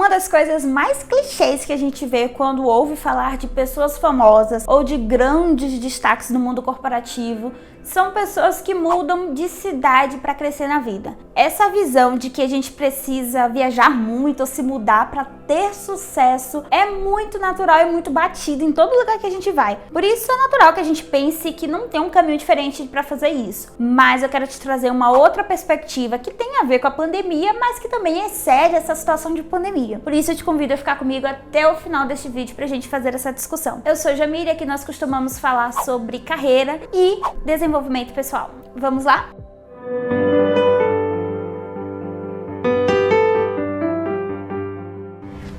Uma das coisas mais clichês que a gente vê quando ouve falar de pessoas famosas ou de grandes destaques no mundo corporativo são pessoas que mudam de cidade para crescer na vida. Essa visão de que a gente precisa viajar muito ou se mudar para ter sucesso é muito natural e muito batida em todo lugar que a gente vai. Por isso é natural que a gente pense que não tem um caminho diferente para fazer isso. Mas eu quero te trazer uma outra perspectiva que tem a ver com a pandemia, mas que também excede essa situação de pandemia. Por isso eu te convido a ficar comigo até o final deste vídeo pra gente fazer essa discussão. Eu sou Jamile e aqui nós costumamos falar sobre carreira e desenvolvimento pessoal. Vamos lá?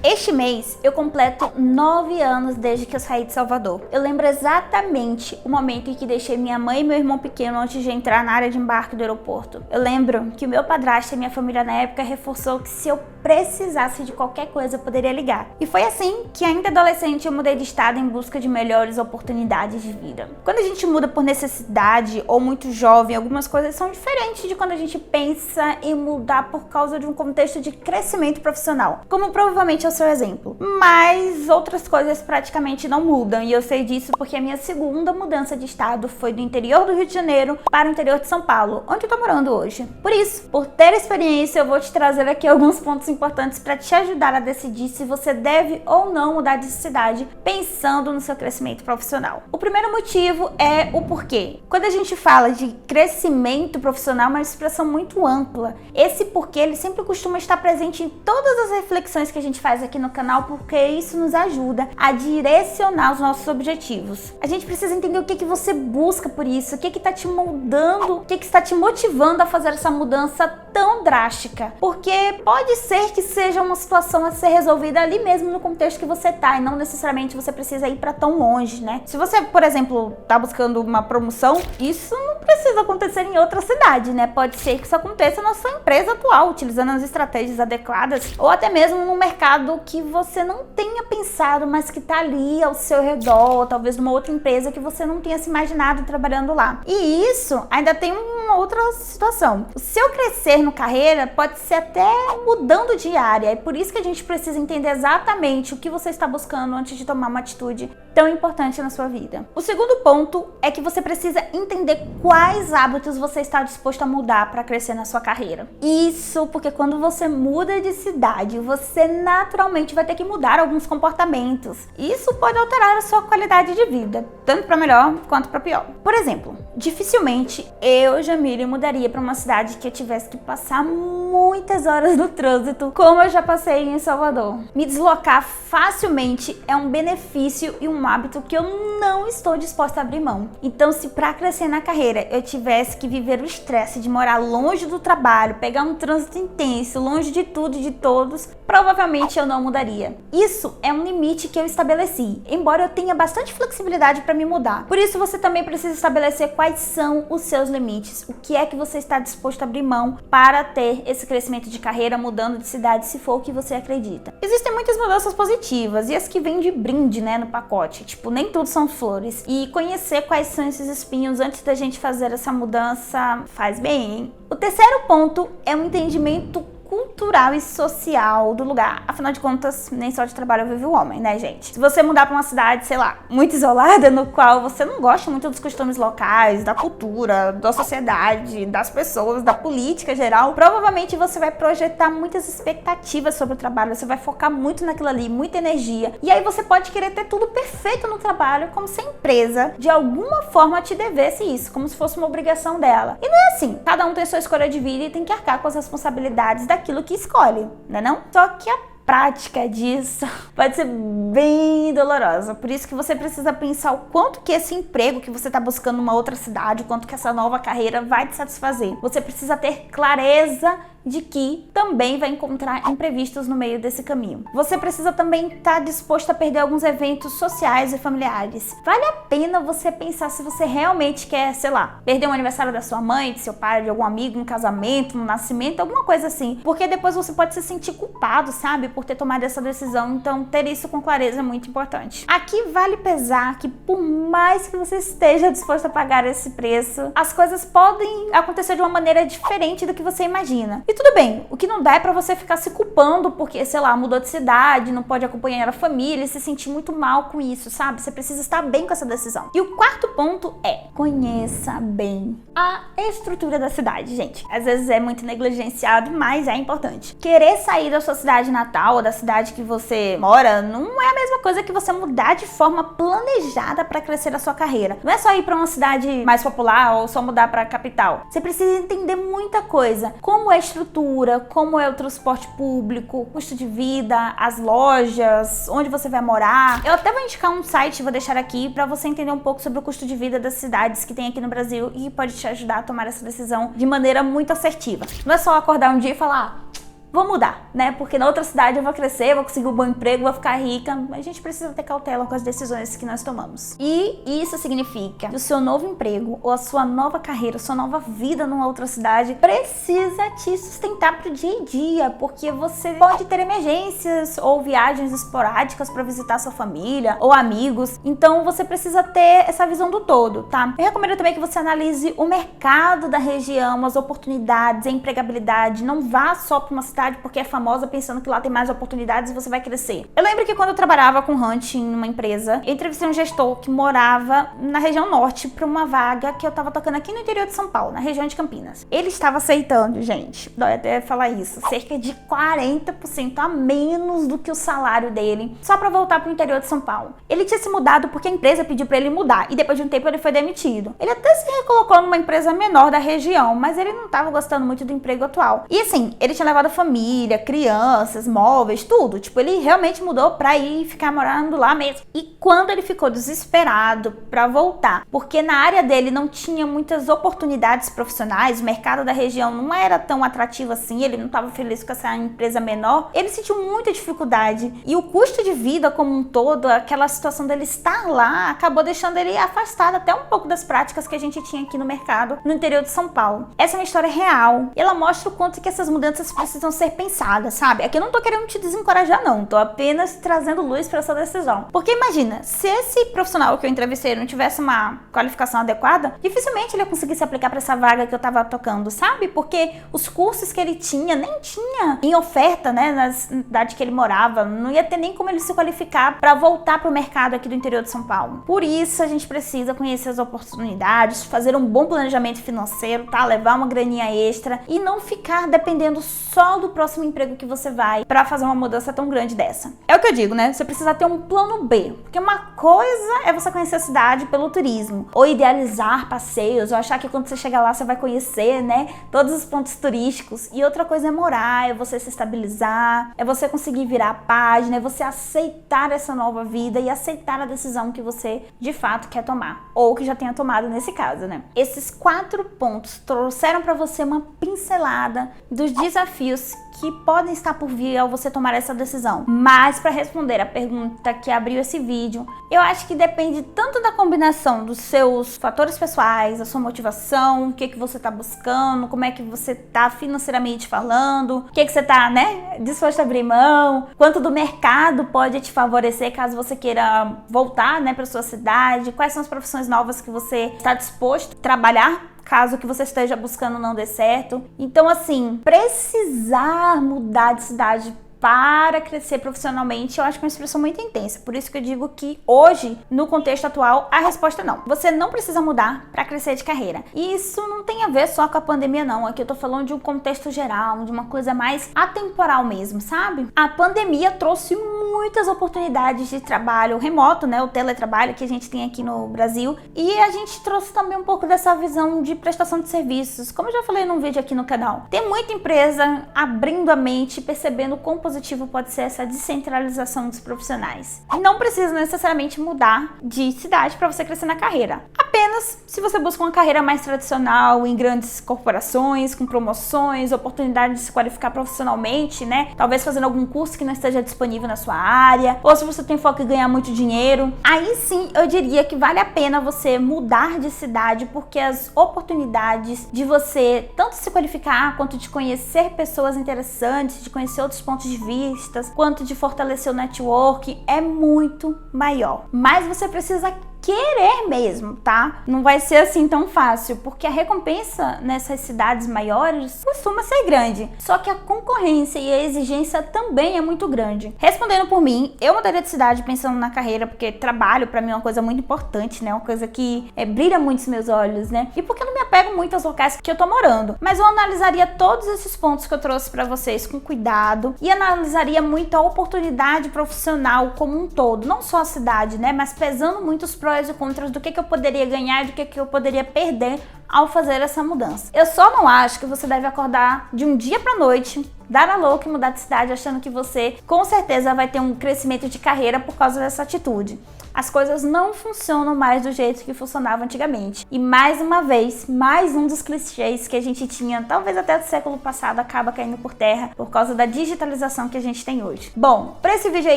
Este mês eu completo 9 anos desde que eu saí de Salvador. Eu lembro exatamente o momento em que deixei minha mãe e meu irmão pequeno antes de entrar na área de embarque do aeroporto. Eu lembro que o meu padrasto e minha família na época reforçou que se eu precisasse de qualquer coisa eu poderia ligar. E foi assim que, ainda adolescente, eu mudei de estado em busca de melhores oportunidades de vida. Quando a gente muda por necessidade ou muito jovem, algumas coisas são diferentes de quando a gente pensa em mudar por causa de um contexto de crescimento profissional, como provavelmente é o seu exemplo. Mas outras coisas praticamente não mudam, e eu sei disso porque a minha segunda mudança de estado foi do interior do Rio de Janeiro para o interior de São Paulo, onde eu tô morando hoje. Por isso, por ter experiência, eu vou te trazer aqui alguns pontos importantes para te ajudar a decidir se você deve ou não mudar de cidade pensando no seu crescimento profissional. O primeiro motivo é o porquê. Quando a gente fala de crescimento profissional, é uma expressão muito ampla. Esse porquê, ele sempre costuma estar presente em todas as reflexões que a gente faz aqui no canal, porque isso nos ajuda a direcionar os nossos objetivos. A gente precisa entender o que você busca por isso, o que está te moldando, o que está te motivando a fazer essa mudança tão drástica. Porque pode ser que seja uma situação a ser resolvida ali mesmo no contexto que você tá, e não necessariamente você precisa ir para tão longe, né? Se você, por exemplo, tá buscando uma promoção, isso não precisa acontecer em outra cidade, né? Pode ser que isso aconteça na sua empresa atual, utilizando as estratégias adequadas, ou até mesmo no mercado que você não tenha pensado, mas que tá ali ao seu redor, ou talvez numa outra empresa que você não tenha se imaginado trabalhando lá. E isso ainda tem uma outra situação. O seu crescer no carreira pode ser até mudando de área, é por isso que a gente precisa entender exatamente o que você está buscando antes de tomar uma atitude tão importante na sua vida. O segundo ponto é que você precisa entender quais hábitos você está disposto a mudar para crescer na sua carreira. Isso porque quando você muda de cidade, você naturalmente vai ter que mudar alguns comportamentos. Isso pode alterar a sua qualidade de vida, tanto para melhor quanto para pior. Por exemplo, dificilmente eu, Jamile, mudaria para uma cidade que eu tivesse que passar muitas horas no trânsito, como eu já passei em Salvador. Me deslocar facilmente é um benefício e um hábito que eu não estou disposta a abrir mão. Então, se para crescer na carreira eu tivesse que viver o estresse de morar longe do trabalho, pegar um trânsito intenso, longe de tudo e de todos, provavelmente eu não mudaria. Isso é um limite que eu estabeleci, embora eu tenha bastante flexibilidade para me mudar. Por isso, você também precisa estabelecer quais são os seus limites, o que é que você está disposto a abrir mão para ter esse crescimento de carreira, mudando de cidade, se for o que você acredita. Existem muitas mudanças positivas e as que vêm de brinde, né, no pacote. Tipo, nem tudo são flores. E conhecer quais são esses espinhos antes da gente fazer essa mudança faz bem, hein? O terceiro ponto é um entendimento cultural e social do lugar. Afinal de contas, nem só de trabalho vive o homem, né, gente? Se você mudar pra uma cidade, sei lá, muito isolada, no qual você não gosta muito dos costumes locais, da cultura, da sociedade, das pessoas, da política geral, provavelmente você vai projetar muitas expectativas sobre o trabalho, você vai focar muito naquilo ali, muita energia. E aí você pode querer ter tudo perfeito no trabalho, como se a empresa, de alguma forma, te devesse isso, como se fosse uma obrigação dela. E não é assim. Cada um tem sua escolha de vida e tem que arcar com as responsabilidades daquilo que escolhe, né não? Só que a prática disso pode ser bem dolorosa. Por isso que você precisa pensar o quanto que esse emprego que você está buscando numa outra cidade, o quanto que essa nova carreira vai te satisfazer. Você precisa ter clareza de que também vai encontrar imprevistos no meio desse caminho. Você precisa também estar disposto a perder alguns eventos sociais e familiares. Vale a pena você pensar se você realmente quer, sei lá, perder um aniversário da sua mãe, de seu pai, de algum amigo, um casamento, um nascimento, alguma coisa assim. Porque depois você pode se sentir culpado, sabe, por ter tomado essa decisão. Então, ter isso com clareza é muito importante. Aqui vale pesar que por mais que você esteja disposto a pagar esse preço, as coisas podem acontecer de uma maneira diferente do que você imagina. E tudo bem, o que não dá é pra você ficar se culpando porque, sei lá, mudou de cidade, não pode acompanhar a família e se sentir muito mal com isso, sabe? Você precisa estar bem com essa decisão. E o quarto ponto é: conheça bem a estrutura da cidade, gente. Às vezes é muito negligenciado, mas é importante. Querer sair da sua cidade natal ou da cidade que você mora não é a mesma coisa que você mudar de forma planejada para crescer a sua carreira. Não é só ir para uma cidade mais popular ou só mudar para a capital. Você precisa entender muita coisa. Como é a estrutura, como é o transporte público, o custo de vida, as lojas, onde você vai morar. Eu até vou indicar um site, vou deixar aqui para você entender um pouco sobre o custo de vida das cidades que tem aqui no Brasil e pode te ajudar a tomar essa decisão de maneira muito assertiva. Não é só acordar um dia e falar: vou mudar, né? Porque na outra cidade eu vou crescer, vou conseguir um bom emprego, vou ficar rica. A gente precisa ter cautela com as decisões que nós tomamos. E isso significa que o seu novo emprego ou a sua nova carreira, a sua nova vida numa outra cidade precisa te sustentar pro dia a dia, porque você pode ter emergências ou viagens esporádicas para visitar sua família ou amigos. Então você precisa ter essa visão do todo, tá? Eu recomendo também que você analise o mercado da região, as oportunidades, a empregabilidade. Não vá só para uma cidade porque é famosa pensando que lá tem mais oportunidades e você vai crescer. Eu lembro que quando eu trabalhava com hunting numa empresa, eu entrevistei um gestor que morava na região norte para uma vaga que eu tava tocando aqui no interior de São Paulo, na região de Campinas. Ele estava aceitando, gente, dói até falar isso, cerca de 40% a menos do que o salário dele, só para voltar pro interior de São Paulo. Ele tinha se mudado porque a empresa pediu para ele mudar e depois de um tempo ele foi demitido. Ele até se recolocou numa empresa menor da região, mas ele não tava gostando muito do emprego atual. E assim, ele tinha levado família, crianças, móveis, tudo. Tipo, ele realmente mudou pra ir ficar morando lá mesmo. E quando ele ficou desesperado pra voltar, porque na área dele não tinha muitas oportunidades profissionais, o mercado da região não era tão atrativo assim, ele não estava feliz com essa empresa menor, ele sentiu muita dificuldade. E o custo de vida como um todo, aquela situação dele estar lá, acabou deixando ele afastado até um pouco das práticas que a gente tinha aqui no mercado, no interior de São Paulo. Essa é uma história real. E ela mostra o quanto que essas mudanças precisam ser pensadas, sabe? Aqui eu não tô querendo te desencorajar, não. Tô apenas trazendo luz para essa decisão. Porque imagina, se esse profissional que eu entrevistei não tivesse uma qualificação adequada, dificilmente ele ia conseguir se aplicar para essa vaga que eu tava tocando, sabe? Porque os cursos que ele tinha, nem tinha em oferta, né, na cidade que ele morava. Não ia ter nem como ele se qualificar para voltar pro mercado aqui do interior de São Paulo. Por isso, a gente precisa conhecer as oportunidades, fazer um bom planejamento financeiro, tá? Levar uma graninha extra e não ficar dependendo só do próximo emprego que você vai para fazer uma mudança tão grande dessa. É o que eu digo, né? Você precisa ter um plano B, porque uma coisa é você conhecer a cidade pelo turismo, ou idealizar passeios, ou achar que quando você chegar lá você vai conhecer, né, todos os pontos turísticos, e outra coisa é morar, é você se estabilizar, é você conseguir virar a página, é você aceitar essa nova vida e aceitar a decisão que você de fato quer tomar, ou que já tenha tomado nesse caso, né? Esses 4 pontos trouxeram para você uma pincelada dos desafios que podem estar por vir ao você tomar essa decisão. Mas para responder a pergunta que abriu esse vídeo, eu acho que depende tanto da combinação dos seus fatores pessoais, da sua motivação, o que você está buscando, como é que você está financeiramente falando, o que você está, né, disposto a abrir mão, quanto do mercado pode te favorecer caso você queira voltar, né, para sua cidade, quais são as profissões novas que você está disposto a trabalhar caso o que você esteja buscando não dê certo. Então, assim, precisar mudar de cidade para crescer profissionalmente, eu acho que é uma expressão muito intensa. Por isso que eu digo que hoje, no contexto atual, a resposta é não. Você não precisa mudar para crescer de carreira. E isso não tem a ver só com a pandemia, não. Aqui eu tô falando de um contexto geral, de uma coisa mais atemporal mesmo, sabe? A pandemia trouxe muitas oportunidades de trabalho remoto, né? O teletrabalho que a gente tem aqui no Brasil. E a gente trouxe também um pouco dessa visão de prestação de serviços. Como eu já falei num vídeo aqui no canal, tem muita empresa abrindo a mente, percebendo quão positivo pode ser essa descentralização dos profissionais. E não precisa necessariamente mudar de cidade para você crescer na carreira. Apenas se você busca uma carreira mais tradicional em grandes corporações, com promoções, oportunidade de se qualificar profissionalmente, né? Talvez fazendo algum curso que não esteja disponível na sua área, ou se você tem foco em ganhar muito dinheiro, aí sim eu diria que vale a pena você mudar de cidade, porque as oportunidades de você tanto se qualificar, quanto de conhecer pessoas interessantes, de conhecer outros pontos de vista, quanto de fortalecer o network é muito maior. Mas você precisa querer mesmo, tá? Não vai ser assim tão fácil, porque a recompensa nessas cidades maiores costuma ser grande. Só que a concorrência e a exigência também é muito grande. Respondendo por mim, eu mudaria de cidade pensando na carreira, porque trabalho pra mim é uma coisa muito importante, né? Uma coisa que brilha muito os meus olhos, né? E porque eu não me apego muito aos locais que eu tô morando. Mas eu analisaria todos esses pontos que eu trouxe pra vocês com cuidado e analisaria muito a oportunidade profissional como um todo, não só a cidade, né? Mas pesando muito os prós e contras do que eu poderia ganhar e do que eu poderia perder ao fazer essa mudança. Eu só não acho que você deve acordar de um dia pra noite, dar a louca e mudar de cidade achando que você com certeza vai ter um crescimento de carreira por causa dessa atitude. As coisas não funcionam mais do jeito que funcionava antigamente. E mais uma vez, mais um dos clichês que a gente tinha, talvez até do século passado, acaba caindo por terra por causa da digitalização que a gente tem hoje. Bom, para esse vídeo é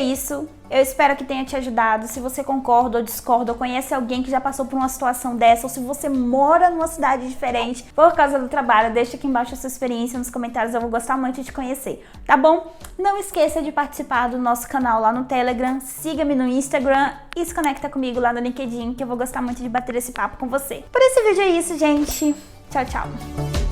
isso. Eu espero que tenha te ajudado. Se você concorda ou discorda, ou conhece alguém que já passou por uma situação dessa, ou se você mora numa cidade diferente por causa do trabalho, deixa aqui embaixo a sua experiência nos comentários, eu vou gostar muito de te conhecer, tá bom? Não esqueça de participar do nosso canal lá no Telegram, siga-me no Instagram e se conecta comigo lá no LinkedIn, que eu vou gostar muito de bater esse papo com você. Por esse vídeo é isso, gente. Tchau, tchau.